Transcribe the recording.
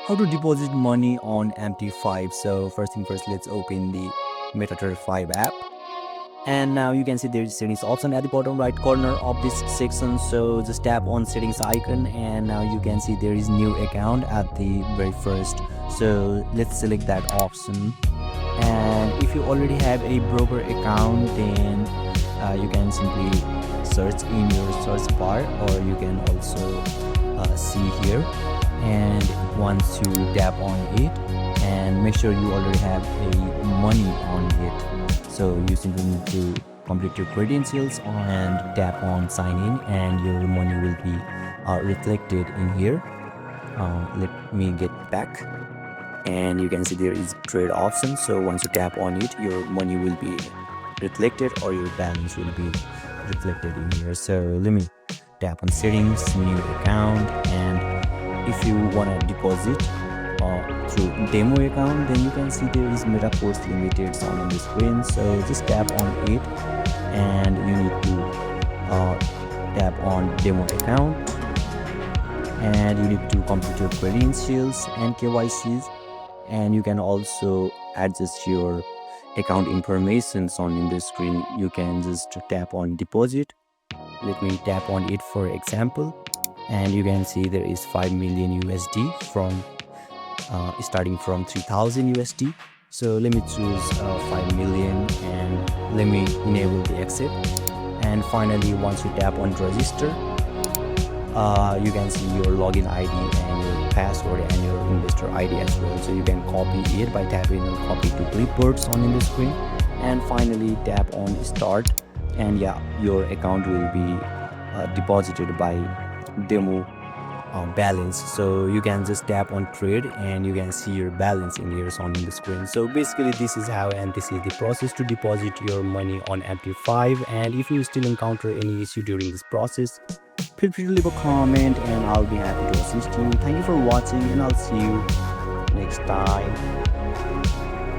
How to deposit money on MT5. So first thing first, let's open the MetaTrader 5 app. And now you can see there is settings option at the bottom right corner of this section. So just tap on settings icon, and now you can see there is new account at the very first. So let's select that option. And if you already have a broker account, then you can simply search in your search bar, or you can also see here. And once you tap on it, and make sure you already have a money on it, so you simply need to complete your credentials and tap on sign in, and your money will be reflected in here. Let me get back, and you can see there is trade option. So once you tap on it, your money will be reflected, or your balance will be reflected in here. So let me tap on settings, new account, and if you want to deposit through demo account, then you can see there is Meta Post Limited sound on the screen. So just tap on it, and you need to tap on demo account, and you need to complete your credentials and KYCs, and you can also adjust your account information on in the screen. You can just tap on deposit. Let me tap on it for example, and you can see there is 5 million USD from starting from 3000 USD. So let me choose 5 million, and let me enable the accept. And finally, once you tap on register, you can see your login ID and your password and your investor ID as well. So you can copy it by tapping on copy to clipboards on in the screen, and finally tap on start, and yeah, your account will be deposited by demo balance. So you can just tap on trade, and you can see your balance in here on the screen. So basically this is how, and this is the process to deposit your money on MT5. And if you still encounter any issue during this process, feel free to leave a comment, and I'll be happy to assist you. Thank you for watching, and I'll see you next time.